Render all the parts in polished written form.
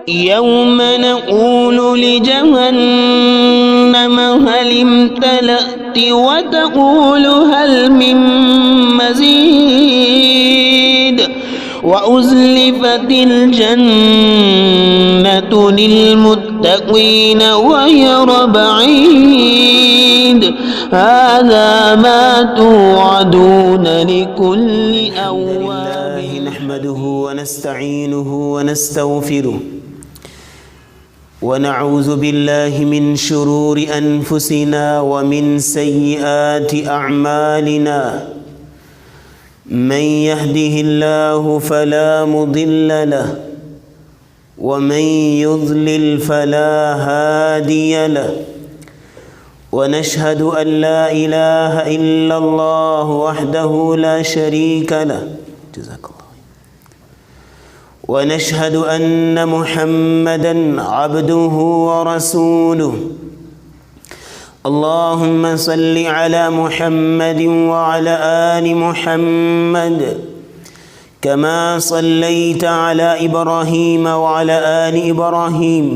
يوم نقول لجهنم هل امتلأت وتقول هل من مزيد وأزلفت الجنة للمتقين غير بعيد هذا ما توعدون لكل أواب. نحمده ونستعينه ونستغفره ونعوذ بالله من شرور أنفسنا ومن سيئات أعمالنا من يهده الله فلا مضل له ومن يضلل فلا هادي له ونشهد أن لا إله إلا الله وحده لا شريك له جزاك الله ونشهد أن محمدًا عبده ورسوله اللهم صل على محمد وعلى آل محمد كما صليت على إبراهيم وعلى آل إبراهيم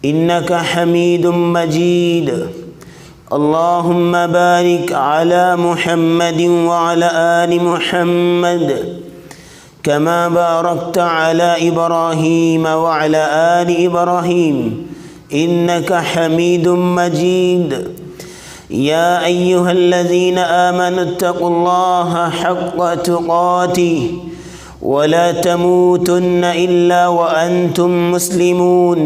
إنك حميد مجيد اللهم بارك على محمد وعلى آل محمد كما باركت على إبراهيم وعلى آل إبراهيم إنك حميد مجيد يا أيها الذين آمنوا اتقوا الله حق تقاته ولا تموتن إلا وأنتم مسلمون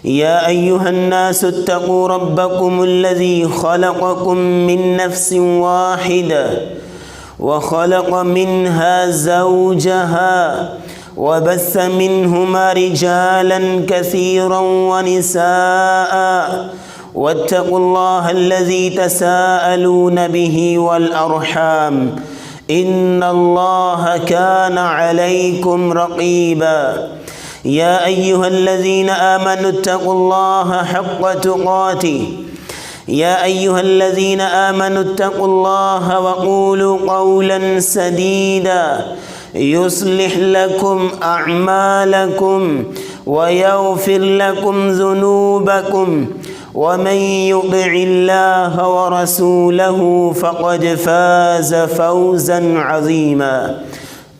يا أيها الناس اتقوا ربكم الذي خلقكم من نفس واحدة وخلق منها زوجها وبث منهما رجالا كثيرا ونساء واتقوا الله الذي تساءلون به والأرحام إن الله كان عليكم رقيبا يا أيها الذين آمنوا اتقوا الله حق تقاته يا أيها الذين آمنوا اتقوا الله وقولوا قولا سديدا يصلح لكم أعمالكم ويغفر لكم ذنوبكم ومن يطع الله ورسوله فقد فاز فوزا عظيما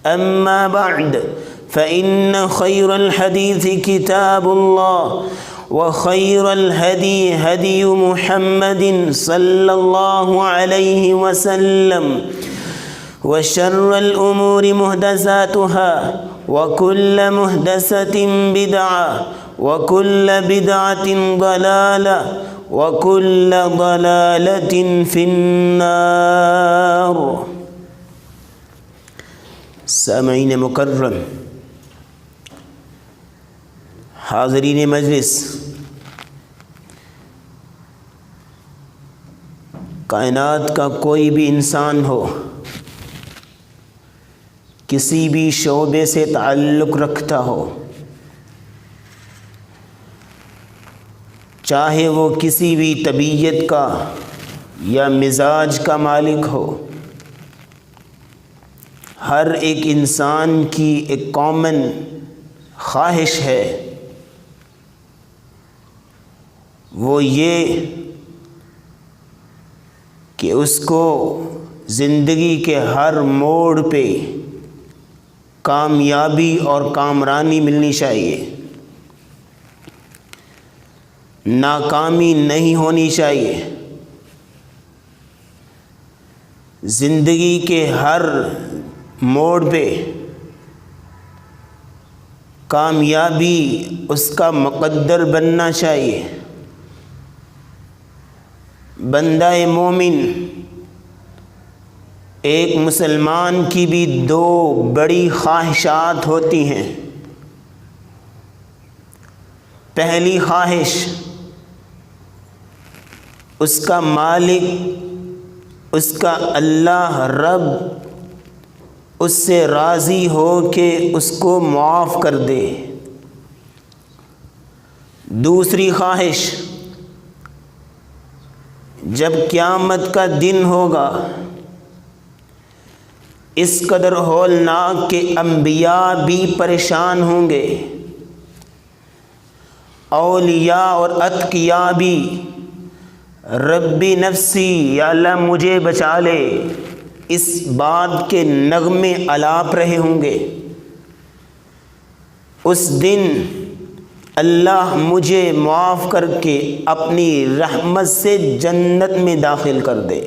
أما بعد فإن خير الحديث كتاب الله وخير الهدي هدي محمد صلى الله عليه وسلم وشر الأمور محدثاتها وكل محدثة بدعة وكل بدعة ضلالة وكل ضلالة في النار. سامعین مکرم، حاضرین مجلس، کائنات کا کوئی بھی انسان ہو، کسی بھی شعبے سے تعلق رکھتا ہو، چاہے وہ کسی بھی طبیعت کا یا مزاج کا مالک ہو، ہر ایک انسان کی ایک کامن خواہش ہے، وہ یہ کہ اس کو زندگی کے ہر موڑ پہ کامیابی اور کامرانی ملنی چاہیے، ناکامی نہیں ہونی چاہیے، زندگی کے ہر موڑ پہ کامیابی اس کا مقدر بننا چاہیے۔ بندہ مومن، ایک مسلمان کی بھی دو بڑی خواہشات ہوتی ہیں۔ پہلی خواہش، اس کا مالک، اس کا اللہ رب اس سے راضی ہو کہ اس کو معاف کر دے۔ دوسری خواہش، جب قیامت کا دن ہوگا، اس قدر ہولناک کہ انبیاء بھی پریشان ہوں گے، اولیاء اور اتقیاء بھی ربی نفسی یا اللہ مجھے بچا لے اس بات کے نغمے الاپ رہے ہوں گے۔ اس دن اللہ مجھے معاف کر کے اپنی رحمت سے جنت میں داخل کر دے۔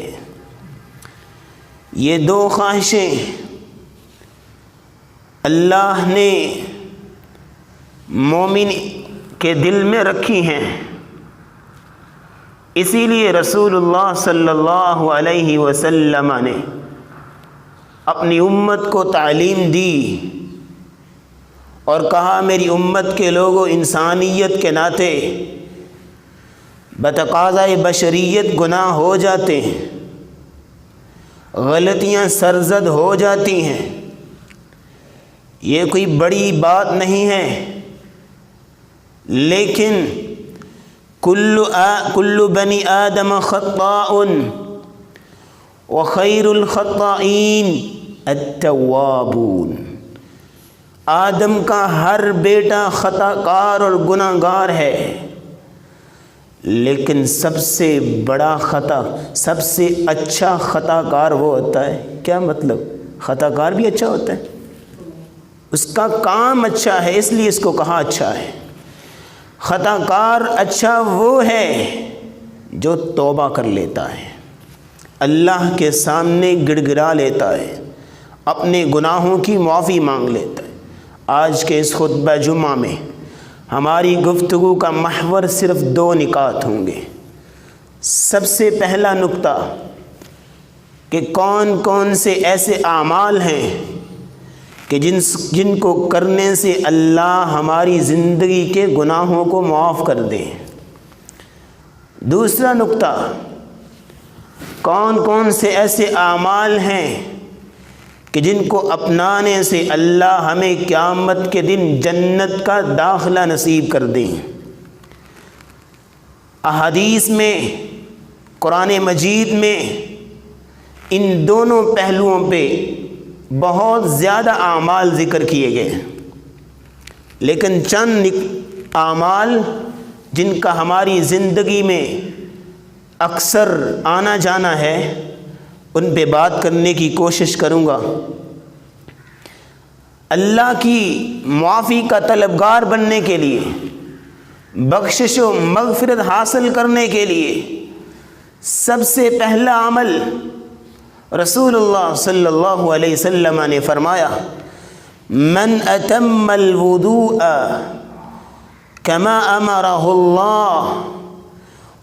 یہ دو خواہشیں اللہ نے مومن کے دل میں رکھی ہیں، اسی لیے رسول اللہ صلی اللہ علیہ وسلم نے اپنی امت کو تعلیم دی اور کہا میری امت کے لوگوں، انسانیت کے ناطے بتقاضۂ بشریت گناہ ہو جاتے ہیں، غلطیاں سرزد ہو جاتی ہیں، یہ کوئی بڑی بات نہیں ہے، لیکن کل بنی آدم خطاء وخیر الخطائین التوابون۔ آدم کا ہر بیٹا خطا کار اور گناہ گار ہے، لیکن سب سے بڑا خطا، سب سے اچھا خطا کار وہ ہوتا ہے۔ کیا مطلب؟ خطا کار بھی اچھا ہوتا ہے، اس کا کام اچھا ہے اس لیے اس کو کہا اچھا ہے۔ خطا کار اچھا وہ ہے جو توبہ کر لیتا ہے، اللہ کے سامنے گڑ گڑا لیتا ہے، اپنے گناہوں کی معافی مانگ لیتا ہے۔ آج کے اس خطبہ جمعہ میں ہماری گفتگو کا محور صرف دو نکات ہوں گے۔ سب سے پہلا نکتہ کہ کون کون سے ایسے اعمال ہیں کہ جن کو کرنے سے اللہ ہماری زندگی کے گناہوں کو معاف کر دے۔ دوسرا نکتہ، کون کون سے ایسے اعمال ہیں کہ جن کو اپنانے سے اللہ ہمیں قیامت کے دن جنت کا داخلہ نصیب کر دیں۔ احادیث میں، قرآن مجید میں ان دونوں پہلوؤں پہ بہت زیادہ اعمال ذکر کیے گئے ہیں، لیکن چند اعمال جن کا ہماری زندگی میں اکثر آنا جانا ہے ان پہ بات کرنے کی کوشش کروں گا۔ اللہ کی معافی کا طلبگار بننے کے لیے، بخشش و مغفرت حاصل کرنے کے لیے سب سے پہلا عمل رسول اللہ صلی اللہ علیہ وسلم نے فرمایا، من اتم الوضوء کما امرہ اللہ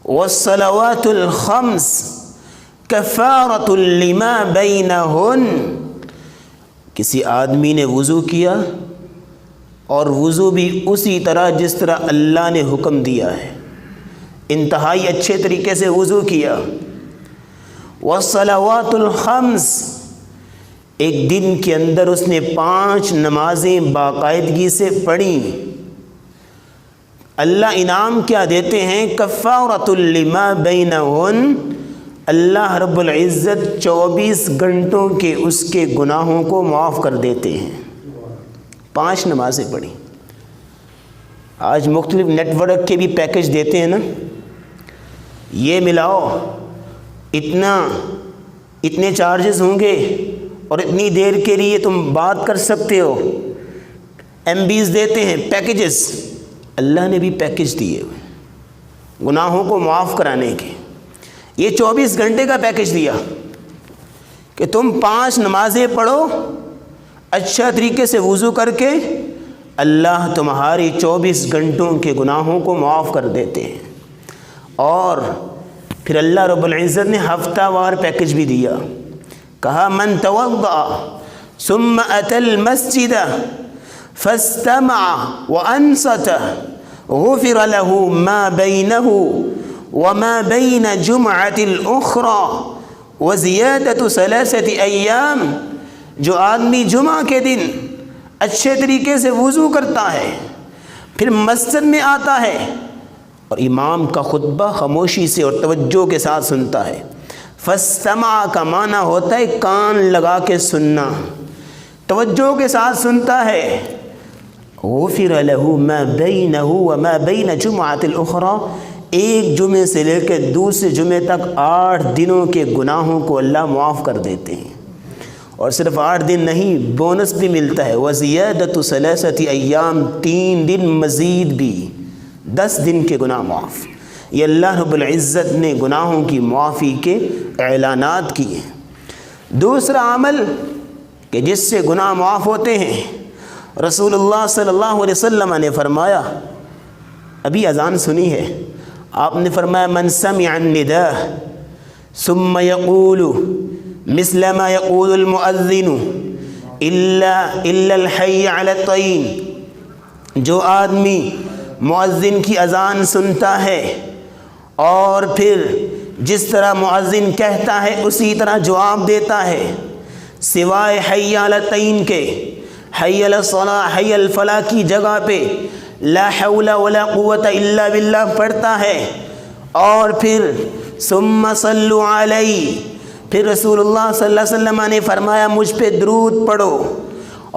والصلوات الخمس کفارۃ لما بینہن۔ کسی آدمی نے وضو کیا اور وضو بھی اسی طرح جس طرح اللہ نے حکم دیا ہے، انتہائی اچھے طریقے سے وضو کیا۔ والصلوات الخمس، ایک دن کے اندر اس نے 5 نمازیں باقاعدگی سے پڑھیں، اللہ انعام کیا دیتے ہیں؟ کفارۃ لما بینہن، اللہ رب العزت 24 گھنٹوں کے اس کے گناہوں کو معاف کر دیتے ہیں۔ 5 نمازیں پڑھیں۔ آج مختلف نیٹ ورک کے بھی پیکج دیتے ہیں نا، یہ ملاؤ اتنے چارجز ہوں گے اور اتنی دیر کے لیے تم بات کر سکتے ہو، ایم بیز دیتے ہیں، پیکجز۔ اللہ نے بھی پیکج دیے ہوئے گناہوں کو معاف کرانے کے۔ یہ 24 گھنٹے کا پیکج دیا کہ تم 5 نمازیں پڑھو، اچھا طریقے سے وضو کر کے اللہ تمہاری 24 گھنٹوں کے گناہوں کو معاف کر دیتے ہیں۔ اور پھر اللہ رب العزت نے ہفتہ وار پیکج بھی دیا، کہا من توضأ ثم أتى المسجد فاستمع وأنصت غفر له ما بينه وما بين جمعة الأخرى وزيادة 3 أيام۔ جو آدمی جمعہ کے دن اچھے طریقے سے وضو کرتا ہے، پھر مسجد میں آتا ہے اور امام کا خطبہ خاموشی سے اور توجہ کے ساتھ سنتا ہے، فاستمع کا معنی ہوتا ہے کان لگا کے سننا، توجہ کے ساتھ سنتا ہے، غفر له ما بینہ وما بین جمعۃ الاخری، ایک جمعے سے لے کے دوسرے جمعے تک 8 دنوں کے گناہوں کو اللہ معاف کر دیتے ہیں، اور صرف 8 دن نہیں، بونس بھی ملتا ہے، وزیادۃ 3 ایام، 3 دن مزید بھی، 10 دن کے گناہ معاف۔ یہ اللہ رب العزت نے گناہوں کی معافی کے اعلانات کیے ہیں۔ دوسرا عمل کہ جس سے گناہ معاف ہوتے ہیں، رسول اللہ صلی اللہ علیہ وسلم نے فرمایا، ابھی اذان سنی ہے، آپ نے فرمایا من سمع النداء ثم يقول مثل ما يقول المؤذن الا الحي على الطين، جو آدمی مؤذن کی اذان سنتا ہے اور پھر جس طرح مؤذن کہتا ہے اسی طرح جواب دیتا ہے، سوائے حی علی الطین کے، حی علی الصلاۃ، حی علی الفلاح کی جگہ پہ لا حول ولا قوت الا باللہ پڑھتا ہے، اور پھر ثم صلوا علی، پھر رسول اللہ صلی اللہ علیہ وسلم نے فرمایا مجھ پہ درود پڑھو،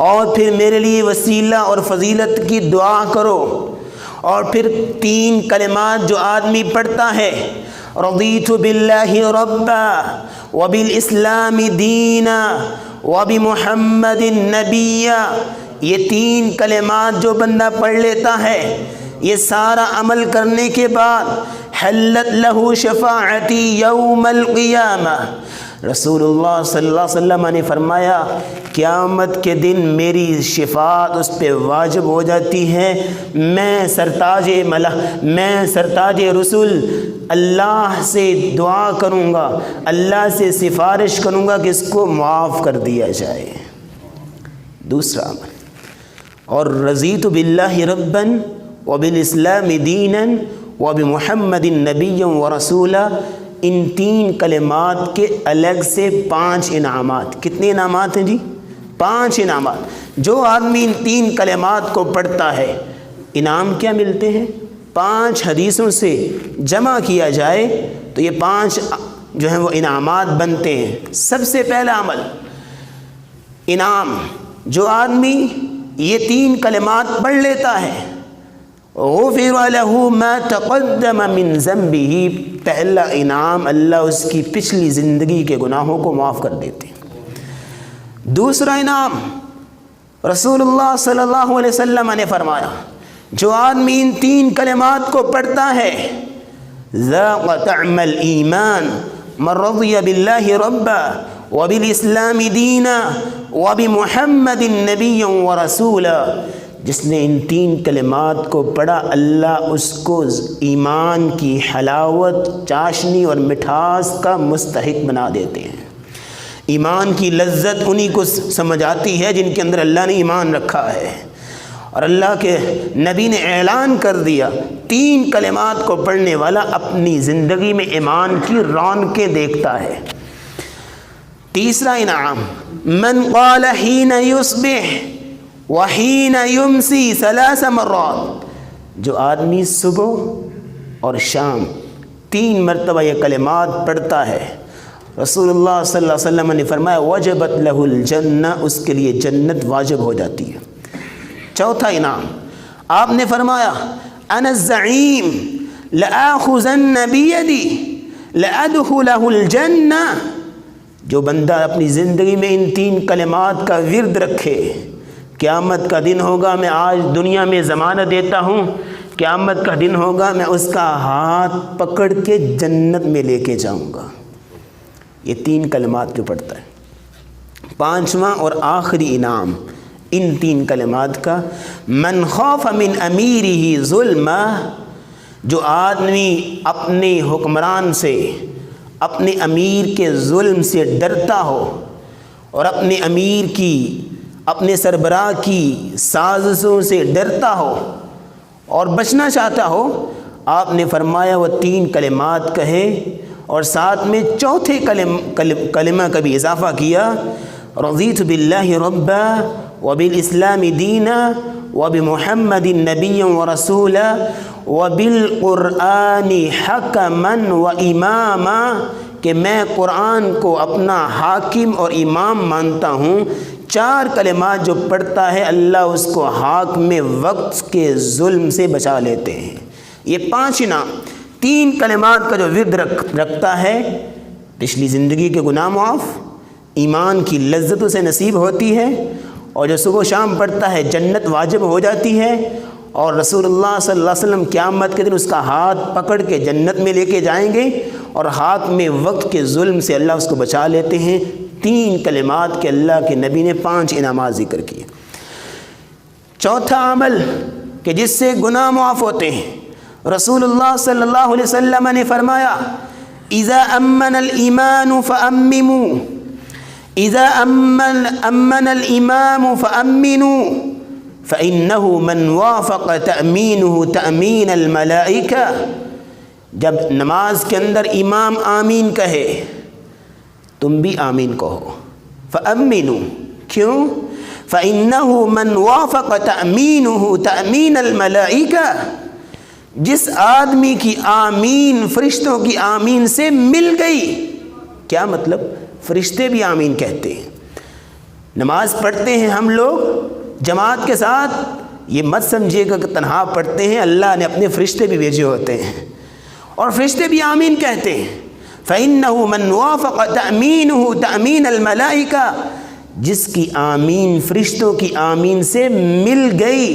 اور پھر میرے لیے وسیلہ اور فضیلت کی دعا کرو، اور پھر 3 کلمات جو آدمی پڑھتا ہے، رضیت باللہ ربا وبالاسلام دینا وبمحمد نبیا، یہ 3 کلمات جو بندہ پڑھ لیتا ہے، یہ سارا عمل کرنے کے بعد حلت لہ شفاعتی یوم القیامہ، رسول اللہ صلی اللہ علیہ وسلم نے فرمایا قیامت کے دن میری شفاعت اس پہ واجب ہو جاتی ہے، میں سرتاج رسول اللہ سے دعا کروں گا، اللہ سے سفارش کروں گا کہ اس کو معاف کر دیا جائے۔ دوسرا عمل، اور رضیت باللہ ربا وبالاسلام دینا وبمحمد نبیا ورسولا، ان 3 کلمات کے الگ سے 5 انعامات۔ کتنے انعامات ہیں جی؟ 5 انعامات۔ جو آدمی ان 3 کلمات کو پڑھتا ہے، انعام کیا ملتے ہیں؟ 5 حدیثوں سے جمع کیا جائے تو یہ 5 جو ہیں وہ انعامات بنتے ہیں۔ سب سے پہلا عمل، انعام، جو آدمی یہ 3 کلمات پڑھ لیتا ہے، غفر لہ ما تقدم من ذنبہ، پہلا انعام اللہ اس کی پچھلی زندگی کے گناہوں کو معاف کر دیتے ہیں۔ دوسرا انعام، رسول اللہ صلی اللہ علیہ وسلم نے فرمایا جو آدمی ان 3 کلمات کو پڑھتا ہے، ذاق طعم الایمان من رضی باللہ ربا وبالاسلام دینا وبمحمد نبیا ورسولا، جس نے ان 3 کلمات کو پڑھا اللہ اس کو ایمان کی حلاوت، چاشنی اور مٹھاس کا مستحق بنا دیتے ہیں۔ ایمان کی لذت انہی کو سمجھ آتی ہے جن کے اندر اللہ نے ایمان رکھا ہے، اور اللہ کے نبی نے اعلان کر دیا 3 کلمات کو پڑھنے والا اپنی زندگی میں ایمان کی رونقیں دیکھتا ہے۔ تیسرا انعام، من قال حین یصبح وحین یمسی 3 مرات، جو آدمی صبح اور شام 3 مرتبہ یہ کلمات پڑھتا ہے، رسول اللہ صلی اللہ علیہ وسلم نے فرمایا وجبت لہ الجنہ، اس کے لیے جنت واجب ہو جاتی ہے۔ چوتھا انعام، آپ نے فرمایا انا الزعیم لآخذن بیدی لأدخلہ الجنہ، جو بندہ اپنی زندگی میں ان 3 کلمات کا ورد رکھے، قیامت کا دن ہوگا، میں آج دنیا میں ضمانت دیتا ہوں، قیامت کا دن ہوگا میں اس کا ہاتھ پکڑ کے جنت میں لے کے جاؤں گا۔ یہ 3 کلمات جو پڑھتا ہے۔ 5واں اور آخری انعام ان 3 کلمات کا، من خوف من امیرہ ظلما، جو آدمی اپنے حکمران سے، اپنے امیر کے ظلم سے ڈرتا ہو، اور اپنے امیر کی، اپنے سربراہ کی سازشوں سے ڈرتا ہو اور بچنا چاہتا ہو، آپ نے فرمایا وہ 3 کلمات کہے، اور ساتھ میں چوتھے کلمہ کا بھی اضافہ کیا، رضیت باللہ ربا وبالاسلام دینا وبمحمد نبیا ورسولا وبالقرآن حکما واماما، کہ میں قرآن کو اپنا حاکم اور امام مانتا ہوں، 4 کلمات جو پڑھتا ہے اللہ اس کو حاکم وقت کے ظلم سے بچا لیتے ہیں۔ یہ 5 انعام، 3 کلمات کا جو ورد رکھتا ہے پچھلی زندگی کے گناہ معاف، ایمان کی لذت اسے نصیب ہوتی ہے، اور جو صبح و شام پڑھتا ہے جنت واجب ہو جاتی ہے، اور رسول اللہ صلی اللہ علیہ وسلم قیامت کے دن اس کا ہاتھ پکڑ کے جنت میں لے کے جائیں گے، اور حاکم وقت کے ظلم سے اللہ اس کو بچا لیتے ہیں۔ 3 کلمات کے اللہ کے نبی نے 5 انعامات ذکر کیے۔ چوتھا عمل کہ جس سے گناہ معاف ہوتے ہیں، رسول اللہ صلی اللہ علیہ وسلم نے فرمایا اذا امن الامام فامنوا، اذا امن الامام فامنوا فانه من وافق تامینه تامین الملائکہ، جب نماز کے اندر امام آمین کہے تم بھی آمین کہو، فامنوا، کیوں؟ فانه من وافق تامینه تامین الملائکہ، جس آدمی کی آمین فرشتوں کی آمین سے مل گئی۔ کیا مطلب؟ فرشتے بھی آمین کہتے ہیں۔ نماز پڑھتے ہیں ہم لوگ جماعت کے ساتھ، یہ مت سمجھیے گا کہ تنہا پڑھتے ہیں، اللہ نے اپنے فرشتے بھی بھیجے ہوتے ہیں اور فرشتے بھی آمین کہتے ہیں۔ فَإِنَّهُ مَنْ وَافَقَ تَأْمِينُهُ تَأْمِينَ الْمَلَائِكَةِ، جس کی آمین فرشتوں کی آمین سے مل گئی،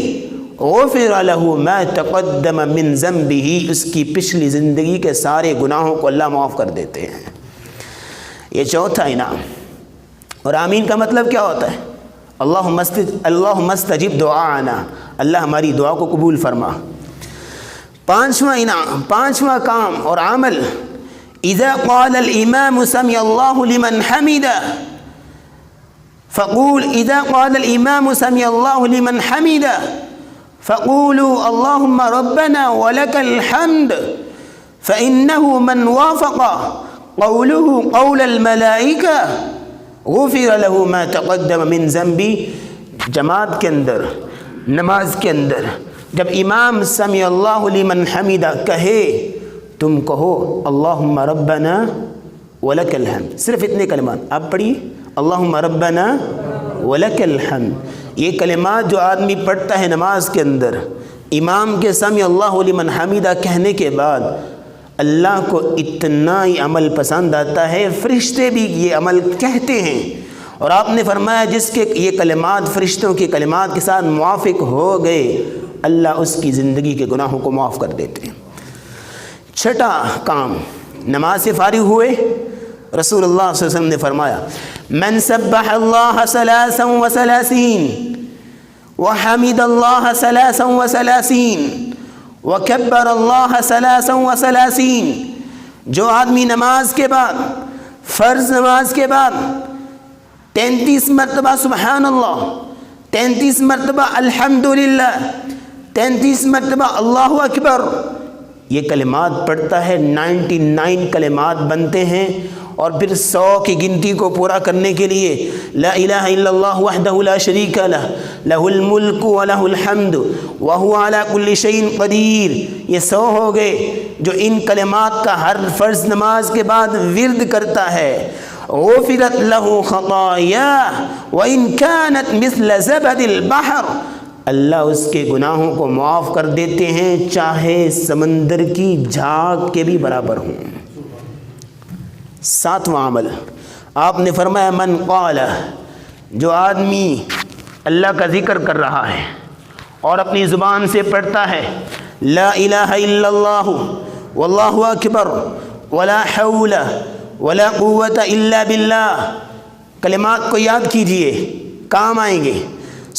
غفر له ما تقدم من ذنبه، اس کی پچھلی زندگی کے سارے گناہوں کو اللہ معاف کر دیتے ہیں۔ یہ چوتھا انعام۔ اور آمین کا مطلب کیا ہوتا ہے؟ اللہم استجب دعانا، اللہ ہماری دعا کو قبول فرما۔ 5واں انعام، 5واں کام اور عمل، اذا قال الامام سمع اللہ لمن حمدہ فقول، اذا قال الامام سمع اللہ لمن حمدہ فقولوا اللهم ربنا ولك الحمد فإنه من وافق قوله قول الملائكة غفر له ما تقدم من ذنبه۔ جماعت کے اندر، نماز کے اندر جب امام سمع اللہ لمن حمدہ کہے، تم کہو اللہم ربنا ولک الحمد، صرف اتنے کلمات آپ پڑھیے، اللہم ربنا ولک الحمد۔ یہ کلمات جو آدمی پڑھتا ہے نماز کے اندر، امام کے سمع اللہ لمن حمیدہ کہنے کے بعد اللہ کو اتنا ہی عمل پسند آتا ہے، فرشتے بھی یہ عمل کہتے ہیں، اور آپ نے فرمایا جس کے یہ کلمات فرشتوں کے کلمات کے ساتھ موافق ہو گئے، اللہ اس کی زندگی کے گناہوں کو معاف کر دیتے ہیں۔ 6واں کام، نماز سے فارغ ہوئے، رسول اللہ صلی اللہ علیہ وسلم نے فرمایا من سبح اللہ 33 وحمد اللہ 33 وکبر اللہ 33، جو آدمی نماز کے بعد، فرض نماز کے بعد 33 مرتبہ سبحان اللہ، 33 مرتبہ الحمدللہ، 33 مرتبہ اللہ اکبر، یہ کلمات پڑھتا ہے، 99 کلمات بنتے ہیں، اور پھر 100 کی گنتی کو پورا کرنے کے لیے لا الہ الا اللہ وحدہ لا شریک لہ لہ الملک ولہ الحمد وہو علی کل شیء قدیر، یہ 100 ہو گئے۔ جو ان کلمات کا ہر فرض نماز کے بعد ورد کرتا ہے، غفرت لہ خطایاہ وان کانت مثل زبد البحر، اللہ اس کے گناہوں کو معاف کر دیتے ہیں چاہے سمندر کی جھاگ کے بھی برابر ہوں۔ 7واں عمل، آپ نے فرمایا من قال، جو آدمی اللہ کا ذکر کر رہا ہے اور اپنی زبان سے پڑھتا ہے لا الہ الا اللہ واللہ اکبر ولا حول ولا قوت الا باللہ، کلمات کو یاد کیجئے، کام آئیں گے۔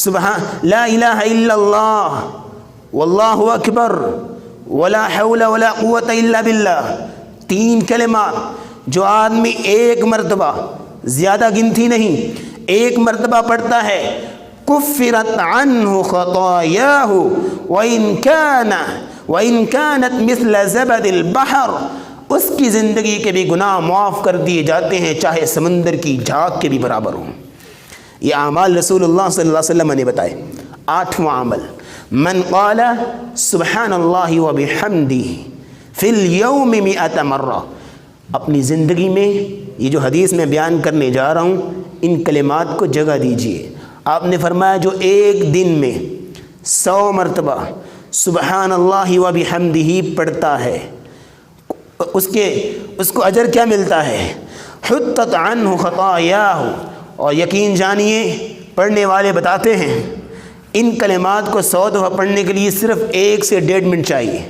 سبحان لا الہ الا اللہ واللہ اکبر ولا حول ولا قوت الا باللہ، 3 کلمات جو آدمی ایک مرتبہ، زیادہ گنتی نہیں، ایک مرتبہ پڑھتا ہے، کفرت عنہ خطایاہ وإن كانت مثل زبد البحر، اس کی زندگی کے بھی گناہ معاف کر دیے جاتے ہیں چاہے سمندر کی جھاگ کے بھی برابر ہوں۔ یہ اعمال رسول اللہ صلی اللہ علیہ وسلم نے بتائے۔ 8واں عمل، من قال سبحان اللہ وبحمدہ فی اليوم 100 مرہ، اپنی زندگی میں یہ جو حدیث میں بیان کرنے جا رہا ہوں ان کلمات کو جگہ دیجیے۔ آپ نے فرمایا جو ایک دن میں 100 مرتبہ سبحان اللہ و بحمدہ پڑھتا ہے اس کو اجر کیا ملتا ہے؟ حطت عنہ خطایاہ۔ اور یقین جانیے پڑھنے والے بتاتے ہیں ان کلمات کو 100 دفعہ پڑھنے کے لیے صرف 1 سے 1.5 منٹ چاہیے،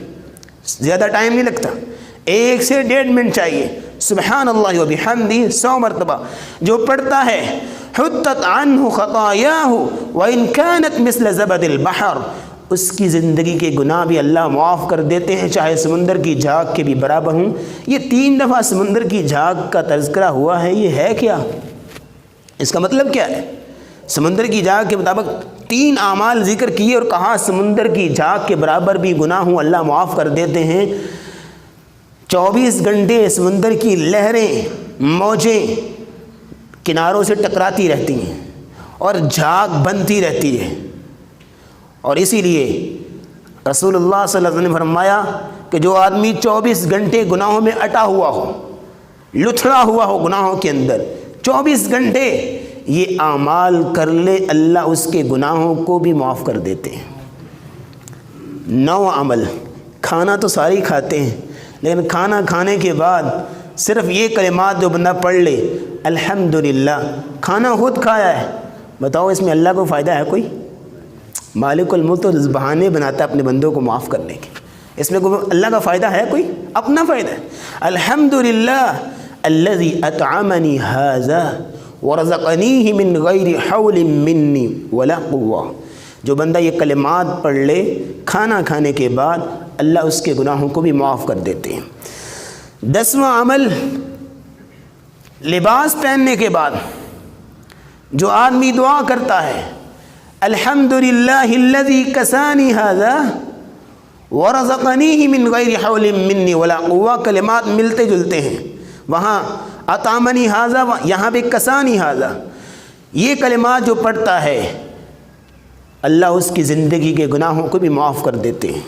زیادہ ٹائم نہیں لگتا، 1 سے 1.5 منٹ چاہیے۔ سبحان اللہ و بحمدہ 100 مرتبہ جو پڑھتا ہے حطت عنہ خطایاہ وان کانت مثل زبد البحر، اس کی زندگی کے گناہ بھی اللہ معاف کر دیتے ہیں چاہے سمندر کی جھاگ کے بھی برابر ہوں۔ یہ 3 دفعہ سمندر کی جھاگ کا تذکرہ ہوا ہے، یہ ہے کیا؟ اس کا مطلب کیا ہے؟ سمندر کی جھاگ کے مطابق 3 اعمال ذکر کیے اور کہا سمندر کی جھاگ کے برابر بھی گناہ ہوں اللہ معاف کر دیتے ہیں۔ 24 گھنٹے سمندر کی لہریں موجیں کناروں سے ٹکراتی رہتی ہیں اور جھاگ بنتی رہتی ہے، اور اسی لیے رسول اللہ صلی اللہ علیہ وسلم نے فرمایا کہ جو آدمی 24 گھنٹے گناہوں میں اٹا ہوا ہو، لتھڑا ہوا ہو گناہوں کے اندر، 24 گھنٹے یہ اعمال کر لے اللہ اس کے گناہوں کو بھی معاف کر دیتے ہیں۔ 9 عمل، کھانا تو سارے ہی کھاتے ہیں لیکن کھانا کھانے کے بعد صرف یہ کلمات جو بندہ پڑھ لے الحمدللہ، کھانا خود کھایا ہے، بتاؤ اس میں اللہ کو فائدہ ہے کوئی؟ مالک الملک تو بہانے بناتا ہے اپنے بندوں کو معاف کرنے کے، اس میں کوئی اللہ کا فائدہ ہے؟ کوئی اپنا فائدہ ہے۔ الحمدللہ الذی اطعمنی ھذا ورزقنیہ من غیر حول منی ولا قوہ، جو بندہ یہ کلمات پڑھ لے کھانا کھانے کے بعد اللہ اس کے گناہوں کو بھی معاف کر دیتے ہیں۔ 10واں عمل، لباس پہننے کے بعد جو آدمی دعا کرتا ہے الحمدللہ الذی کسانی ھذا ورزقنیہ من غیر حول منی ولا قوہ، کلمات ملتے جلتے ہیں، وہاں اطعمنی ھذا یہاں پہ کسانی ھذا، یہ کلمات جو پڑھتا ہے اللہ اس کی زندگی کے گناہوں کو بھی معاف کر دیتے ہیں۔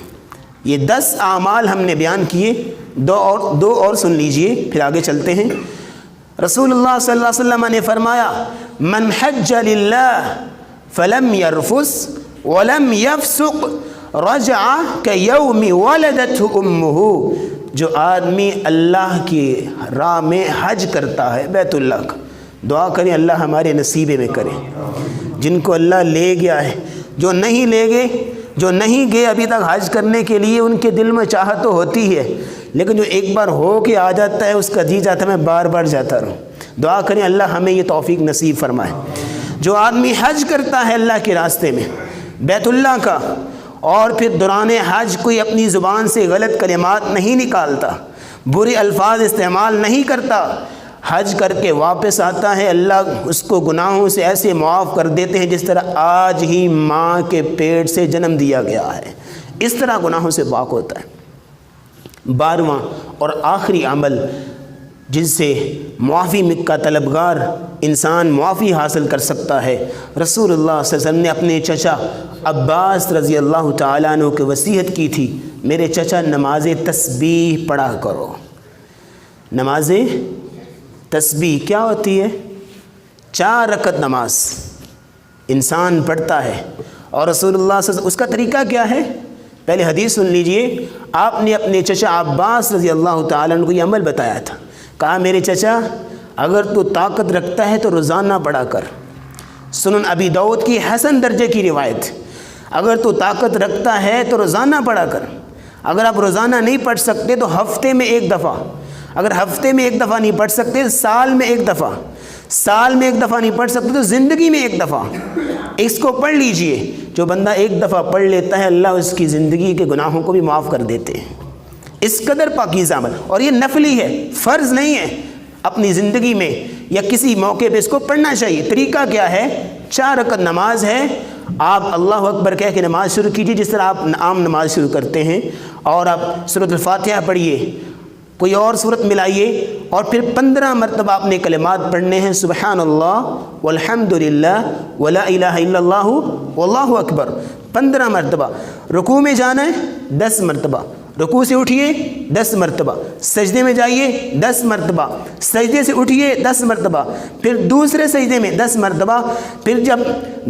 یہ 10 اعمال ہم نے بیان کیے، دو اور سن لیجئے پھر آگے چلتے ہیں۔ رسول اللہ صلی اللہ علیہ وسلم نے فرمایا من حج للہ فلم یرفث ولم یفسق رجع کیوم ولدتہ امہ، جو آدمی اللہ کی راہ میں حج کرتا ہے بیت اللہ کا، دعا کریں اللہ ہمارے نصیبے میں کرے، جن کو اللہ لے گیا ہے، جو نہیں گئے ابھی تک حج کرنے کے لیے ان کے دل میں چاہت تو ہوتی ہے لیکن جو ایک بار ہو کے آ جاتا ہے اس کا جی جاتا ہے میں بار بار جاتا رہوں۔ دعا کریں اللہ ہمیں یہ توفیق نصیب فرمائے۔ جو آدمی حج کرتا ہے اللہ کے راستے میں بیت اللہ کا، اور پھر دوران حج کوئی اپنی زبان سے غلط کلمات نہیں نکالتا، برے الفاظ استعمال نہیں کرتا، حج کر کے واپس آتا ہے اللہ اس کو گناہوں سے ایسے معاف کر دیتے ہیں جس طرح آج ہی ماں کے پیٹ سے جنم دیا گیا ہے، اس طرح گناہوں سے پاک ہوتا ہے۔ 12واں اور آخری عمل جس سے معافی کا طلبگار انسان معافی حاصل کر سکتا ہے، رسول اللہ صلی اللہ علیہ وسلم نے اپنے چچا عباس رضی اللہ تعالیٰ عنہ کو وصیت کی تھی میرے چچا نماز تسبیح پڑھا کرو۔ نماز تسبیح کیا ہوتی ہے؟ 4 رکعت نماز انسان پڑھتا ہے، اور رسول اللہ صلی اللہ علیہ وسلم اس کا طریقہ کیا ہے؟ پہلے حدیث سن لیجئے، آپ نے اپنے چچا عباس رضی اللہ تعالیٰ عنہ کو یہ عمل بتایا تھا، کہا میرے چچا اگر تو طاقت رکھتا ہے تو روزانہ پڑھا کر۔ سنن ابی داؤد کی حسن درجے کی روایت، اگر تو طاقت رکھتا ہے تو روزانہ پڑھا کر، اگر آپ روزانہ نہیں پڑھ سکتے تو ہفتے میں 1 دفعہ، اگر ہفتے میں 1 دفعہ نہیں پڑھ سکتے سال میں 1 دفعہ، سال میں 1 دفعہ نہیں پڑھ سکتے تو زندگی میں 1 دفعہ اس کو پڑھ لیجئے۔ جو بندہ 1 دفعہ پڑھ لیتا ہے اللہ اس کی زندگی کے گناہوں کو بھی معاف کر دیتے ہیں۔ اس قدر پاکیزہ عمل، اور یہ نفلی ہے، فرض نہیں ہے، اپنی زندگی میں یا کسی موقع پہ اس کو پڑھنا چاہیے۔ طریقہ کیا ہے؟ 4 رکعت نماز ہے، آپ اللہ اکبر کہہ کے نماز شروع کیجیے جس طرح آپ عام نماز شروع کرتے ہیں، اور آپ سورۃ الفاتحہ پڑھیے، کوئی اور صورت ملائیے، اور پھر 15 مرتبہ اپنے کلمات پڑھنے ہیں، سبحان اللہ والحمد للہ ولا الہ الا اللہ واللہ اکبر 15 مرتبہ۔ رکوع میں جانا ہے 10 مرتبہ، رکوع سے اٹھیے 10 مرتبہ، سجدے میں جائیے 10 مرتبہ، سجدے سے اٹھیے 10 مرتبہ، پھر دوسرے سجدے میں 10 مرتبہ، پھر جب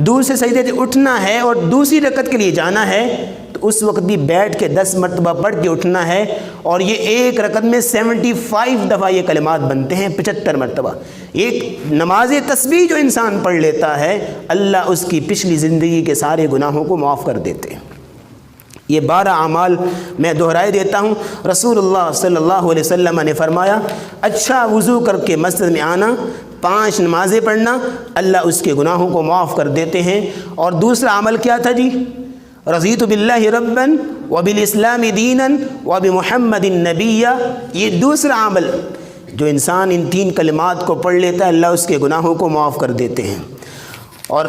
دوسرے سجدے سے اٹھنا ہے اور دوسری رکعت کے لیے جانا ہے تو اس وقت بھی بیٹھ کے 10 مرتبہ پڑھ کے اٹھنا ہے، اور یہ ایک رکعت میں 75 دفعہ یہ کلمات بنتے ہیں، 75 مرتبہ۔ ایک نماز تسبیح جو انسان پڑھ لیتا ہے، اللہ اس کی پچھلی زندگی کے سارے گناہوں کو معاف کر دیتے ہیں۔ یہ 12 اعمال میں دہرائے دیتا ہوں۔ رسول اللہ صلی اللہ علیہ وسلم نے فرمایا، اچھا وضو کر کے مسجد میں آنا، 5 نمازیں پڑھنا، اللہ اس کے گناہوں کو معاف کر دیتے ہیں۔ اور دوسرا عمل کیا تھا جی؟ رضیت باللہ ربا وبالاسلام دینا وبمحمد نبیا۔ یہ دوسرا عمل جو انسان ان 3 کلمات کو پڑھ لیتا ہے، اللہ اس کے گناہوں کو معاف کر دیتے ہیں۔ اور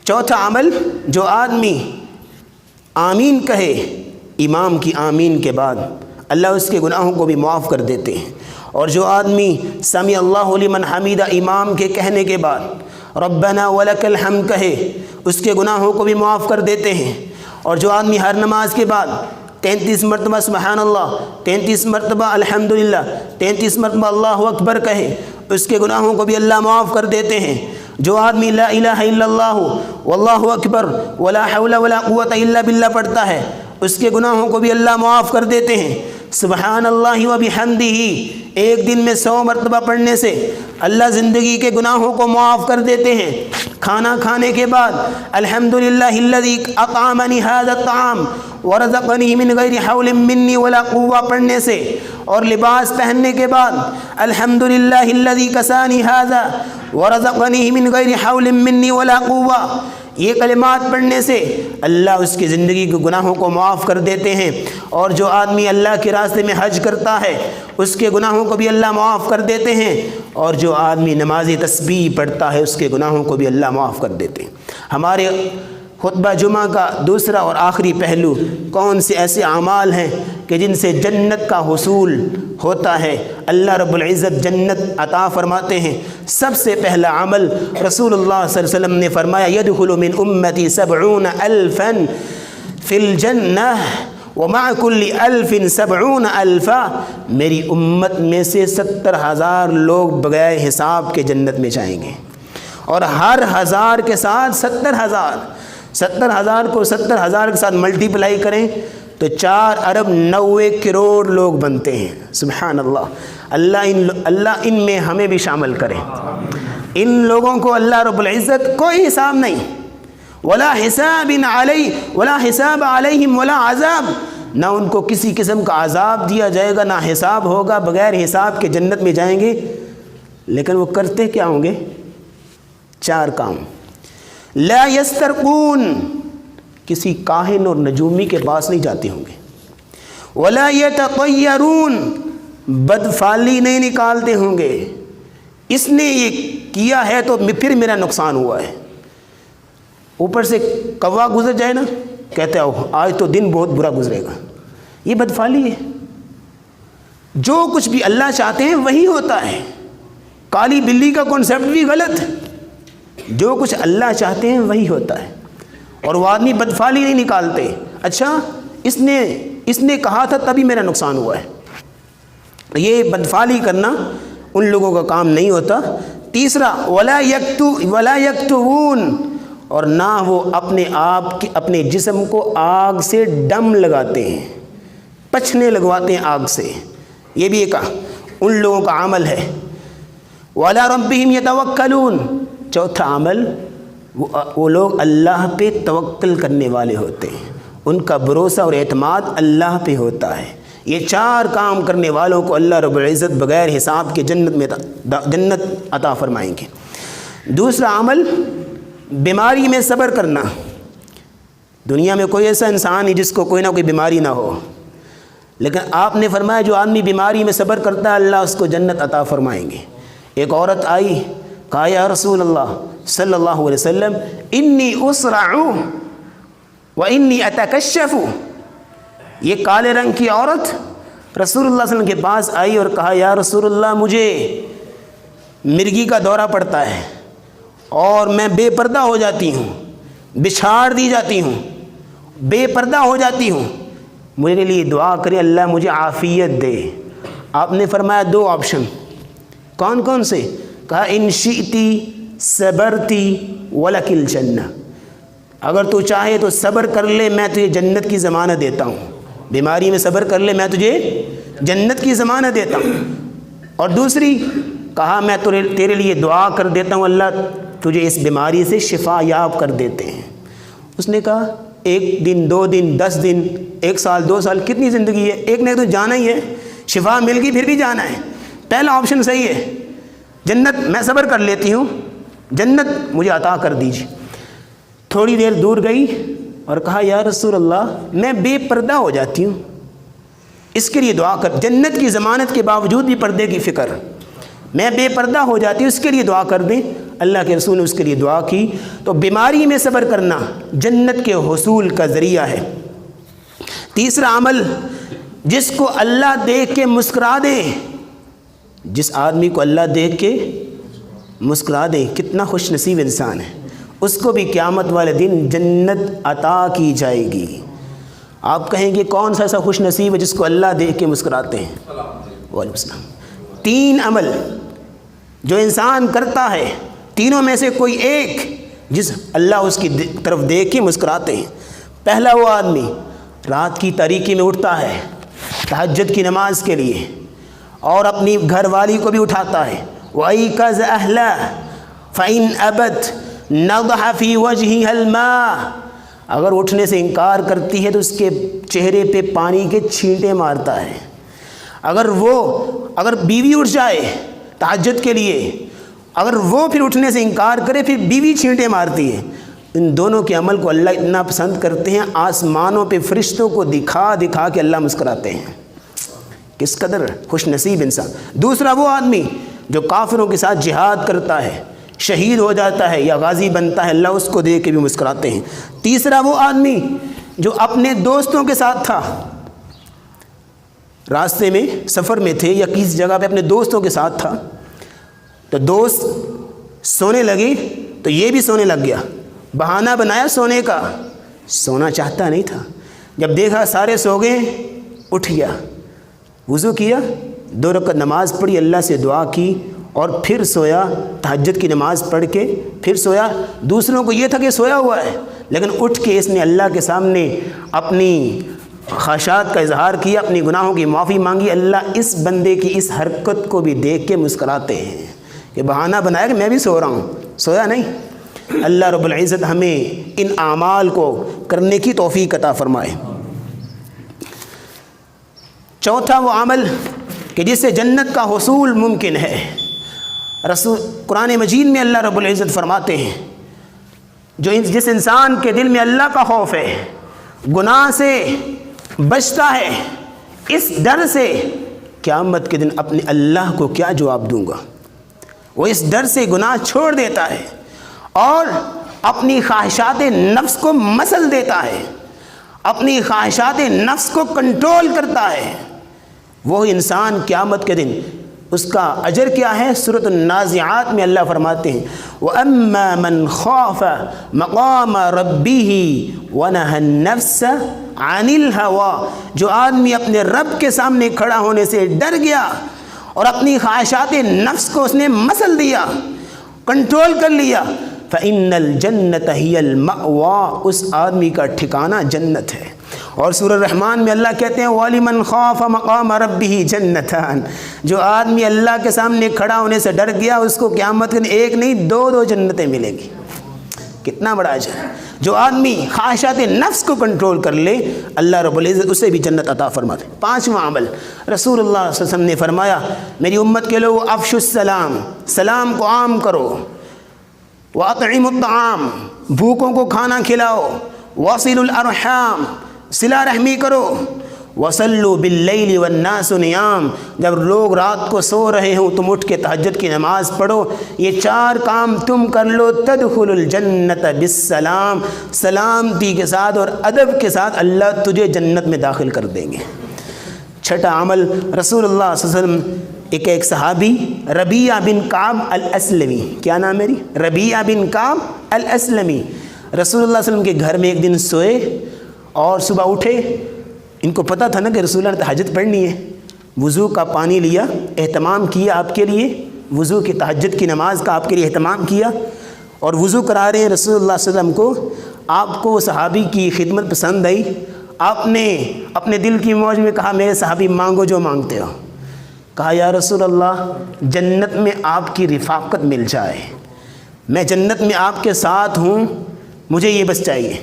چوتھا عمل، جو آدمی آمین کہے امام کی آمین کے بعد، اللہ اس کے گناہوں کو بھی معاف کر دیتے ہیں۔ اور جو آدمی سمیع اللہ لمن حمیدہ امام کے کہنے کے بعد ربنا ولک الحمد کہے، اس کے گناہوں کو بھی معاف کر دیتے ہیں۔ اور جو آدمی ہر نماز کے بعد 33 مرتبہ سبحان اللہ، 33 مرتبہ الحمدللہ، 33 مرتبہ اللہ اکبر کہے، اس کے گناہوں کو بھی اللہ معاف کر دیتے ہیں۔ جو آدمی لا الہ الا اللہ واللہ اکبر ولا حول ولا قوت الا باللہ پڑھتا ہے، اس کے گناہوں کو بھی اللہ معاف کر دیتے ہیں۔ سبحان اللہ وبحمدہ ایک دن میں 100 مرتبہ پڑھنے سے اللہ زندگی کے گناہوں کو معاف کر دیتے ہیں۔ کھانا کھانے کے بعد الحمدللہ الذی اطعمنی ھذا الطعام ورزقنی من غیر حول منی ولا قوہ پڑھنے سے، اور لباس پہننے کے بعد الحمدللہ الذی کسانی ھذا ورزقنی من غیر حول منی ولا قوہ، یہ کلمات پڑھنے سے اللہ اس کی زندگی کے گناہوں کو معاف کر دیتے ہیں۔ اور جو آدمی اللہ کے راستے میں حج کرتا ہے، اس کے گناہوں کو بھی اللہ معاف کر دیتے ہیں۔ اور جو آدمی نماز تسبیح پڑھتا ہے، اس کے گناہوں کو بھی اللہ معاف کر دیتے ہیں۔ ہمارے خطبہ جمعہ کا دوسرا اور آخری پہلو، کون سے ایسے اعمال ہیں کہ جن سے جنت کا حصول ہوتا ہے، اللہ رب العزت جنت عطا فرماتے ہیں۔ سب سے پہلا عمل رسول اللہ صلی اللہ علیہ وسلم نے فرمایا، يدخل من امتی 70,000 فی الجنہ ومع کل 1000 70,000۔ میری امت میں سے 70,000 لوگ بغیر حساب کے جنت میں جائیں گے، اور ہر 1000 کے ساتھ 70,000، 70,000 کو 70,000 کے ساتھ ملٹیپلائی کریں تو 4 ارب 90 کروڑ لوگ بنتے ہیں۔ سبحان اللہ، اللہ ان میں ہمیں بھی شامل کرے۔ ان لوگوں کو اللہ رب العزت کوئی حساب نہیں، ولا حساب علیہم ولا عذاب، نہ ان کو کسی قسم کا عذاب دیا جائے گا، نہ حساب ہوگا، بغیر حساب کے جنت میں جائیں گے۔ لیکن وہ کرتے کیا ہوں گے؟ 4 کام۔ لا یسترقون، کسی کاہن اور نجومی کے پاس نہیں جاتے ہوں گے۔ ولا یتطیرون، بدفعلی نہیں نکالتے ہوں گے، اس نے یہ کیا ہے تو پھر میرا نقصان ہوا ہے۔ اوپر سے کوا گزر جائے نا، کہتے ہو آج تو دن بہت برا گزرے گا، یہ بدفعلی ہے۔ جو کچھ بھی اللہ چاہتے ہیں وہی ہوتا ہے۔ کالی بلی کا کانسیپٹ بھی غلط، جو کچھ اللہ چاہتے ہیں وہی ہوتا ہے۔ اور وہ آدمی بدفعلی نہیں نکالتے، اچھا اس نے کہا تھا تبھی میرا نقصان ہوا ہے۔ یہ بدفعلی کرنا ان لوگوں کا کام نہیں ہوتا۔ تیسرا، ولا یکتوون، اور نہ وہ اپنے جسم کو آگ سے ڈم لگاتے ہیں، پچھنے لگواتے ہیں آگ سے، یہ بھی ایک ان لوگوں کا عمل ہے۔ وعلی ربہم یتوکلون، چوتھا عمل، وہ لوگ اللہ پہ توکل کرنے والے ہوتے ہیں، ان کا بھروسہ اور اعتماد اللہ پہ ہوتا ہے۔ یہ 4 کام کرنے والوں کو اللہ رب العزت بغیر حساب کے جنت عطا فرمائیں گے۔ دوسرا عمل، بیماری میں صبر کرنا۔ دنیا میں کوئی ایسا انسان نہیں جس کو کوئی نہ کوئی بیماری نہ ہو، لیکن آپ نے فرمایا جو آدمی بیماری میں صبر کرتا ہے اللہ اس کو جنت عطا فرمائیں گے۔ ایک عورت آئی، کہا یا رسول اللہ صلی اللہ علیہ وسلم، انی اسرع و انی اتکشف۔ یہ کالے رنگ کی عورت رسول اللہ صلی اللہ علیہ وسلم کے پاس آئی اور کہا یا رسول اللہ مجھے مرگی کا دورہ پڑتا ہے اور میں بے پردہ ہو جاتی ہوں، بچھاڑ دی جاتی ہوں، بے پردہ ہو جاتی ہوں، میرے لیے دعا کریں اللہ مجھے عافیت دے۔ آپ نے فرمایا 2 آپشن، کون کون سے؟ کہا ان شئتی صبرتی ولک الجنہ، اگر تو چاہے تو صبر کر لے میں تجھے جنت کی ضمانت دیتا ہوں، بیماری میں صبر کر لے میں تجھے جنت کی ضمانت دیتا ہوں۔ اور دوسری کہا میں تیرے لیے دعا کر دیتا ہوں اللہ تجھے اس بیماری سے شفا یاب کر دیتے ہیں۔ اس نے کہا 1 دن 2 دن 10 دن 1 سال 2 سال کتنی زندگی ہے، ایک نے تو جانا ہی ہے، شفا مل گئی پھر بھی جانا ہے۔ پہلا آپشن صحیح ہے، جنت میں صبر کر لیتی ہوں، جنت مجھے عطا کر دیجیے۔ تھوڑی دیر دور گئی اور کہا یا رسول اللہ میں بے پردہ ہو جاتی ہوں، اس کے لیے دعا کر، جنت کی ضمانت کے باوجود بھی پردے کی فکر، میں بے پردہ ہو جاتی ہوں، اس کے لیے دعا کر دیں۔ اللہ کے رسول نے اس کے لیے دعا کی۔ تو بیماری میں صبر کرنا جنت کے حصول کا ذریعہ ہے۔ تیسرا عمل، جس کو اللہ دیکھ کے مسکرا دے، جس آدمی کو اللہ دیکھ کے مسکرا دے، کتنا خوش نصیب انسان ہے، اس کو بھی قیامت والے دن جنت عطا کی جائے گی۔ آپ کہیں گے کون سا ایسا خوش نصیب ہے جس کو اللہ دیکھ کے مسکراتے ہیں؟ وعلیکم السلام۔ 3 عمل جو انسان کرتا ہے، تینوں میں سے کوئی ایک جس اللہ اس کی طرف دیکھ کے مسکراتے ہیں۔ پہلا وہ آدمی رات کی تاریکی میں اٹھتا ہے تہجد کی نماز کے لیے اور اپنی گھر والی کو بھی اٹھاتا ہے، وَأَيْقَظَ أَهْلَهُ فَإِنْ أَبَتْ نَضَحَ فِي وَجْهِهَا الْمَاءَ، اگر اٹھنے سے انکار کرتی ہے تو اس کے چہرے پہ پانی کے چھینٹے مارتا ہے۔ اگر بیوی اٹھ جائے تہجد کے لیے، اگر وہ پھر اٹھنے سے انکار کرے پھر بیوی چھینٹے مارتی ہے۔ ان دونوں کے عمل کو اللہ اتنا پسند کرتے ہیں، آسمانوں پہ فرشتوں کو دکھا دکھا کے اللہ مسکراتے ہیں۔ کس قدر خوش نصیب انسان۔ دوسرا وہ آدمی جو کافروں کے ساتھ جہاد کرتا ہے، شہید ہو جاتا ہے یا غازی بنتا ہے، اللہ اس کو دیکھ کے بھی مسکراتے ہیں۔ تیسرا وہ آدمی جو اپنے دوستوں کے ساتھ تھا، راستے میں سفر میں تھے یا کسی جگہ پہ اپنے دوستوں کے ساتھ تھا، تو دوست سونے لگے تو یہ بھی سونے لگ گیا، بہانہ بنایا سونے کا، سونا چاہتا نہیں تھا، جب دیکھا سارے سو گئے اٹھ گیا، وضو کیا، 2 رکعت نماز پڑھی، اللہ سے دعا کی اور پھر سویا، تہجد کی نماز پڑھ کے پھر سویا۔ دوسروں کو یہ تھا کہ سویا ہوا ہے، لیکن اٹھ کے اس نے اللہ کے سامنے اپنی خواہشات کا اظہار کیا، اپنی گناہوں کی معافی مانگی۔ اللہ اس بندے کی اس حرکت کو بھی دیکھ کے مسکراتے ہیں کہ بہانہ بنایا کہ میں بھی سو رہا ہوں، سویا نہیں۔ اللہ رب العزت ہمیں ان اعمال کو کرنے کی توفیق عطا فرمائے۔ چوتھا وہ عمل کہ جس سے جنت کا حصول ممکن ہے، قرآن مجید میں اللہ رب العزت فرماتے ہیں جس انسان کے دل میں اللہ کا خوف ہے، گناہ سے بچتا ہے، اس ڈر سے قیامت کے دن اپنے اللہ کو کیا جواب دوں گا، وہ اس ڈر سے گناہ چھوڑ دیتا ہے اور اپنی خواہشات نفس کو مسل دیتا ہے، اپنی خواہشات نفس کو کنٹرول کرتا ہے۔ وہ انسان قیامت کے دن اس کا اجر کیا ہے؟ سورۃ النازعات میں اللہ فرماتے ہیں وَأَمَّا مَنْ خَافَ مَقَامَ رَبِّهِ وَنَهَى النَّفْسَ عَنِ الْهَوَىٰ، جو آدمی اپنے رب کے سامنے کھڑا ہونے سے ڈر گیا اور اپنی خواہشات نفس کو اس نے مسل دیا، کنٹرول کر لیا، فَإِنَّ الْجَنَّةَ هِيَ الْمَأْوَىٰ، اس آدمی کا ٹھکانہ جنت ہے۔ اور سورہ الرحمن میں اللہ کہتے ہیں وَلِمَنْ خَافَ مَقَامَ رَبِّهِ جَنَّتَانِ، جو آدمی اللہ کے سامنے کھڑا ہونے سے ڈر گیا اس کو قیامت میں ایک نہیں 2 جنتیں ملیں گی۔ کتنا بڑا اجر ہے۔ جو آدمی خواہشات نفس کو کنٹرول کر لے اللہ رب العزت اسے بھی جنت عطا فرماتے۔ 5واں عمل، رسول اللہ صلی اللہ علیہ وسلم نے فرمایا میری امت کے لوگ افشوا السلام، سلام کو عام کرو، وَأَطْعِمُوا الطَّعَامَ، بھوکوں کو کھانا کھلاؤ، وَصِلُوا الْأَرْحَامَ، صلہ رحمی کرو، وَصَلُّوا بِاللَّيْلِ وَالنَّاسُ نِيَامٌ، جب لوگ رات کو سو رہے ہوں تم اٹھ کے تہجد کی نماز پڑھو، یہ 4 کام تم کر لو تدخلوا الجنت بالسلام، سلامتی کے ساتھ اور ادب کے ساتھ اللہ تجھے جنت میں داخل کر دیں گے۔ 6واں عمل، رسول اللہ صلی اللہ علیہ وسلم ایک صحابی ربیعہ بن کعب الاسلمی، کیا نام ہے؟ ربیعہ بن کعب الاسلمی، رسول اللہ صلی اللہ علیہ وسلم کے گھر میں ایک دن سوئے اور صبح اٹھے ان کو پتہ تھا نا کہ رسول اللہ نے تہجد پڑھنی ہے، وضو کا پانی لیا، اہتمام کیا آپ کے لیے، وضو کی تہجد کی نماز کا آپ کے لیے اہتمام کیا، اور وضو کرا رہے ہیں رسول اللہ صلی اللہ علیہ وسلم کو. آپ کو صحابی کی خدمت پسند آئی، آپ نے اپنے دل کی موج میں کہا میرے صحابی مانگو جو مانگتے ہو. کہا یا رسول اللہ جنت میں آپ کی رفاقت مل جائے، میں جنت میں آپ کے ساتھ ہوں، مجھے یہ بس چاہیے.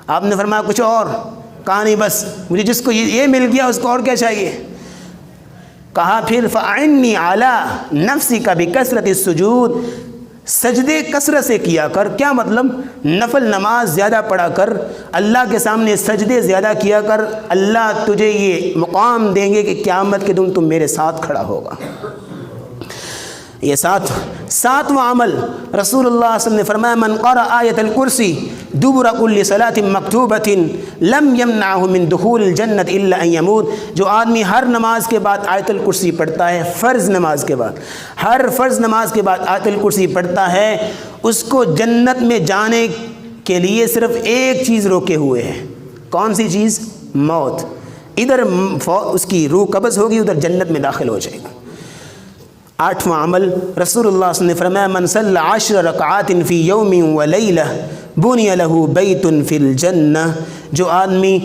آپ نے فرمایا کچھ اور؟ کہا نہیں بس مجھے جس کو یہ مل گیا اس کو اور کیا چاہیے. کہا پھر فَأَعِنِّي عَلَىٰ نَفْسِكَ بِكَثْرَةِ السُّجُودِ، سجدے کثرت سے کیا کر. کیا مطلب؟ نفل نماز زیادہ پڑھا کر، اللہ کے سامنے سجدے زیادہ کیا کر، اللہ تجھے یہ مقام دیں گے کہ قیامت کے دن تم میرے ساتھ کھڑا ہوگا. یہ ساتواں عمل رسول اللہ صلی اللہ علیہ وسلم نے فرمایا من قرأ آیت الکرسی دبر کل صلاۃ مکتوبۃ لم یمنعہ من دخول الجنت الا ان یموت. جو آدمی ہر نماز کے بعد آیت الکرسی پڑھتا ہے، فرض نماز کے بعد، ہر فرض نماز کے بعد آیت الکرسی پڑھتا ہے، اس کو جنت میں جانے کے لیے صرف ایک چیز روکے ہوئے ہے. کون سی چیز؟ موت. ادھر اس کی روح قبض ہوگی، ادھر جنت میں داخل ہو جائے گا. آٹھواں عمل رسول اللہ صلی اللہ علیہ وسلم نے فرمایا من صلی 10 رکعات فی یوم و لیلہ بنی لہ بیت فی الجنہ. جو آدمی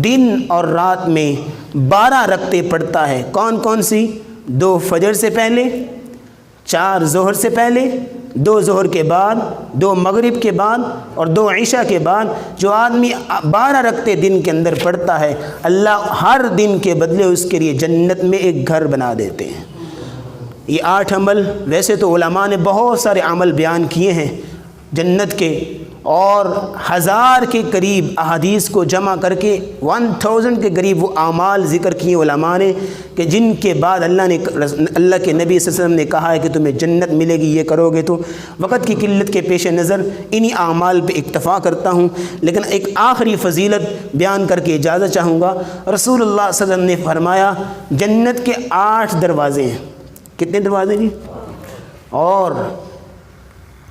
دن اور رات میں 12 رکعتیں پڑھتا ہے، کون کون سی؟ 2 فجر سے پہلے، 4 ظہر سے پہلے، 2 ظہر کے بعد، 2 مغرب کے بعد اور 2 عشاء کے بعد. جو آدمی 12 رکعتیں دن کے اندر پڑھتا ہے، اللہ ہر دن کے بدلے اس کے لیے جنت میں ایک گھر بنا دیتے ہیں. یہ 8 عمل. ویسے تو علماء نے بہت سارے عمل بیان کیے ہیں جنت کے، اور 1000 کے قریب احادیث کو جمع کر کے 1000 کے قریب وہ اعمال ذکر کیے علماء نے کہ جن کے بعد اللہ کے نبی صلی اللہ علیہ وسلم نے کہا ہے کہ تمہیں جنت ملے گی یہ کرو گے تو. وقت کی قلت کے پیش نظر انہی اعمال پہ اکتفا کرتا ہوں، لیکن ایک آخری فضیلت بیان کر کے اجازت چاہوں گا. رسول اللہ صلی اللہ علیہ وسلم نے فرمایا جنت کے 8 دروازے ہیں. کتنے دروازے جی؟ اور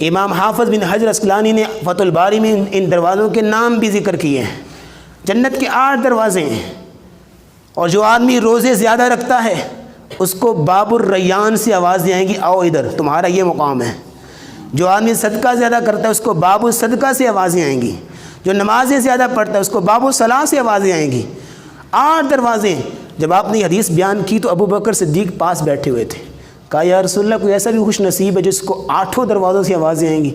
امام حافظ بن حجر اسقلانی نے فتح الباری میں ان دروازوں کے نام بھی ذکر کیے ہیں. جنت کے 8 دروازے ہیں، اور جو آدمی روزے زیادہ رکھتا ہے اس کو باب الریان سے آوازیں آئیں گی آؤ ادھر تمہارا یہ مقام ہے. جو آدمی صدقہ زیادہ کرتا ہے اس کو باب الصدقہ سے آوازیں آئیں گی. جو نمازیں زیادہ پڑھتا ہے اس کو باب الصلاۃ سے آوازیں آئیں گی. 8 دروازے. جب آپ نے حدیث بیان کی تو ابو بکر صدیق پاس بیٹھے ہوئے تھے. کہا یا رسول اللہ کوئی ایسا بھی خوش نصیب ہے جس کو 8 دروازوں سے آوازیں آئیں گی؟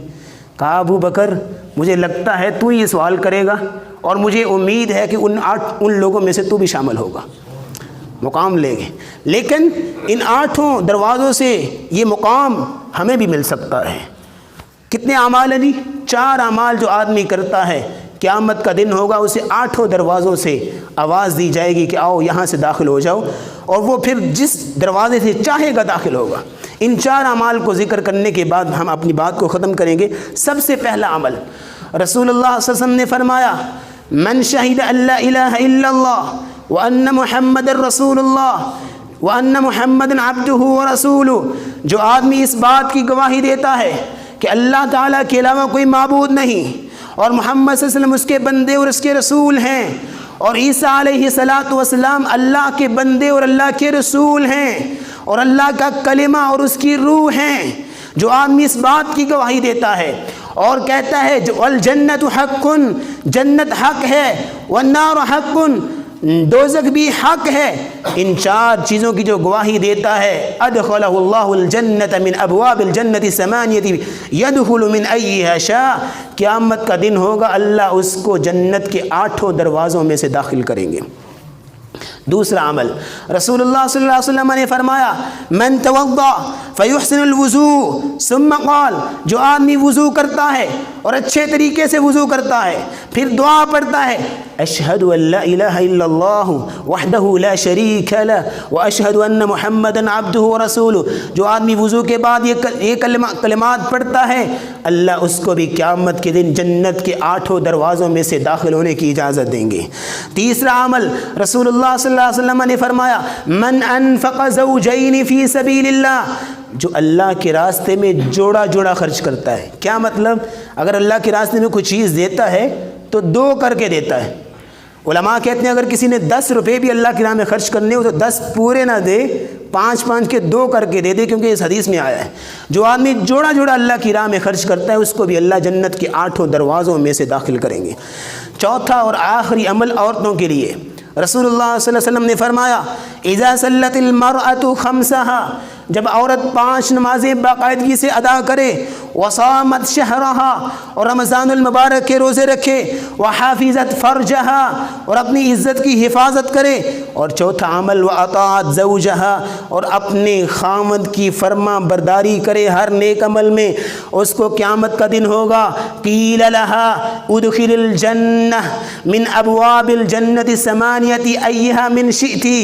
کہا ابو بکر مجھے لگتا ہے تو یہ سوال کرے گا، اور مجھے امید ہے کہ ان لوگوں میں سے تو بھی شامل ہوگا، مقام لے گے. لیکن ان 8 دروازوں سے یہ مقام ہمیں بھی مل سکتا ہے. کتنے اعمال ہیں جی؟ 4 اعمال جو آدمی کرتا ہے قیامت کا دن ہوگا اسے 8 دروازوں سے آواز دی جائے گی کہ آؤ یہاں سے داخل ہو جاؤ، اور وہ پھر جس دروازے سے چاہے گا داخل ہوگا. ان 4 اعمال کو ذکر کرنے کے بعد ہم اپنی بات کو ختم کریں گے. سب سے پہلا عمل رسول اللہ صلی اللہ علیہ وسلم نے فرمایا من شہد ان لا الہ الا اللہ وان محمد رسول اللہ وان محمد عبدہ ورسولہ. جو آدمی اس بات کی گواہی دیتا ہے کہ اللہ تعالیٰ کے علاوہ کوئی معبود نہیں اور محمد صلی اللہ علیہ وسلم اس کے بندے اور اس کے رسول ہیں، اور عیسیٰ علیہ السلام اللہ کے بندے اور اللہ کے رسول ہیں، اور اللہ کا کلمہ اور اس کی روح ہیں. جو آدمی اس بات کی گواہی دیتا ہے اور کہتا ہے جو الجنت حق، جنت حق ہے، والنار حق، دوزخ بھی حق ہے، ان 4 چیزوں کی جو گواہی دیتا ہے ادخلہ اللہ الجنت من ابواب الجنت 8 یدخل من ایہا شاء. قیامت کا دن ہوگا اللہ اس کو جنت کے 8 دروازوں میں سے داخل کریں گے. دوسرا عمل رسول اللہ صلی اللہ علیہ وسلم نے فرمایا من توضا فیحسن الوضوء ثم قال. جو آدمی وضو کرتا ہے اور اچھے طریقے سے وضو کرتا ہے پھر دعا پڑھتا ہے اشہد ان لا الہ الا اللہ وحدہ لا شریک لہ واشہد ان محمدا عبدہ ورسولہ. جو آدمی وضو کے بعد یہ کلمات پڑھتا ہے اللہ اس کو بھی قیامت کے دن جنت کے 8 دروازوں میں سے داخل ہونے کی اجازت دیں گے. تیسرا عمل رسول اللہ صلی اللہ علیہ وسلم نے فرمایا من انفق زوجین فی سبیل اللہ. جو اللہ کے راستے میں جوڑا جوڑا خرچ کرتا ہے. کیا مطلب؟ اگر اللہ کے راستے میں کوئی چیز دیتا ہے تو 2 کر کے دیتا ہے. علماء کہتے ہیں اگر کسی نے 10 روپے بھی اللہ کی راہ میں خرچ کرنے ہو تو 10 پورے نہ دے، 5 کے 2 کر کے دے دے، کیونکہ اس حدیث میں آیا ہے جو آدمی جوڑا جوڑا اللہ کی راہ میں خرچ کرتا ہے اس کو بھی اللہ جنت کے 8 دروازوں میں سے داخل کریں گے۔ چوتھا اور آخری عمل عورتوں کے لیے، رسول اللہ صلی اللہ علیہ وسلم نے فرمایا اذا صلت المرأة خمسها، جب عورت 5 نمازیں باقاعدگی سے ادا کرے، وصامت شہرها، اور رمضان المبارک کے روزے رکھے، وحافظت فرجها، اور اپنی عزت کی حفاظت کرے، اور چوتھا عمل واطاعت زوجها، اور اپنے خاوند کی فرما برداری کرے ہر نیک عمل میں، اس کو قیامت کا دن ہوگا قیل لها ادخل الجنہ من ابواب الجنة الثمانیة ایہا من شئتی،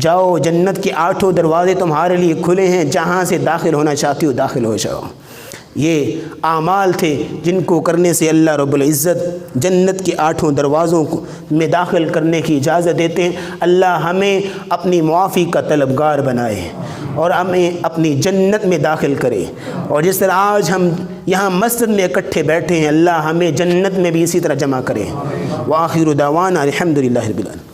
جاؤ جنت کے 8 دروازے تمہارے لیے کھلے ہیں، جہاں سے داخل ہونا چاہتی ہو داخل ہو جاؤ۔ یہ اعمال تھے جن کو کرنے سے اللہ رب العزت جنت کے 8 دروازوں میں داخل کرنے کی اجازت دیتے ہیں۔ اللہ ہمیں اپنی معافی کا طلبگار بنائے اور ہمیں اپنی جنت میں داخل کرے، اور جس طرح آج ہم یہاں مسجد میں اکٹھے بیٹھے ہیں اللہ ہمیں جنت میں بھی اسی طرح جمع کرے۔ وآخر دعوانا الحمدللہ رب العالمین۔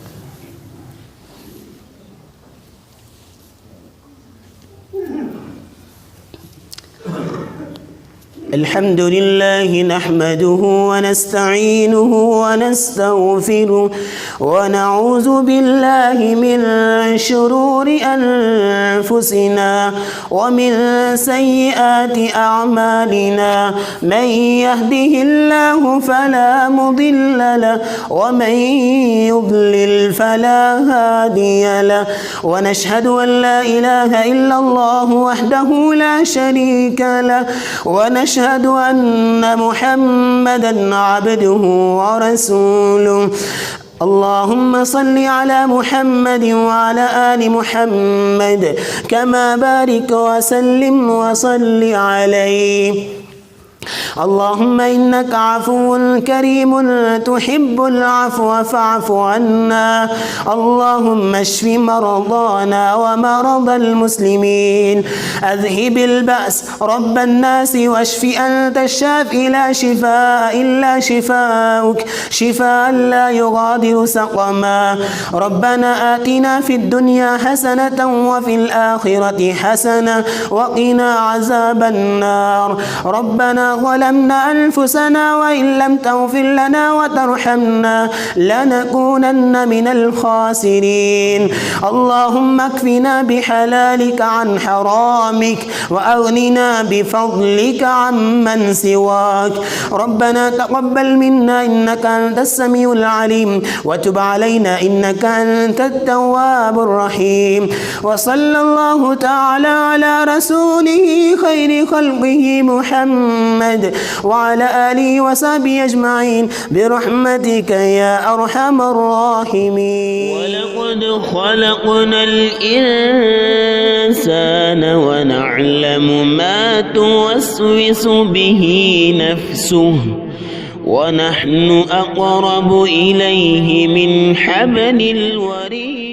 الحمد لله نحمده ونستعينه ونستغفره ونعوذ بالله من شرور أنفسنا ومن سيئات أعمالنا، من يهده الله فلا مضل له ومن يضلل فلا هادي له، ونشهد أن لا إله إلا الله وحده لا شريك له، ونشهد أن محمدا عبده ورسوله۔ اللهم صل على محمد وعلى آل محمد كما بارك وسلم وصل عليه۔ اللهم إنك عفو كريم تحب العفو فاعف عنا، اللهم اشف مرضانا ومرضى المسلمين، أذهب البأس رب الناس واشف أنت الشافي لا شفاء إلا شفاؤك شفاء لا يغادر سقما، ربنا آتنا في الدنيا حسنة وفي الآخرة حسنة وقنا عذاب النار، ربنا ظلمنا أنفسنا وإن لم تغفر لنا وترحمنا لنكونن من الخاسرين، اللهم اكفنا بحلالك عن حرامك وأغننا بفضلك عمن سواك، ربنا تقبل منا إنك أنت السميع العليم وتب علينا إنك أنت التواب الرحيم، وصلى الله تعالى على رسوله خير خلقه محمد وعلى آله وصحبه أجمعين برحمتك يا أرحم الراحمين۔ ولقد خلقنا الإنسان ونعلم ما توسوس به نفسه ونحن أقرب إليه من حبل الوريد۔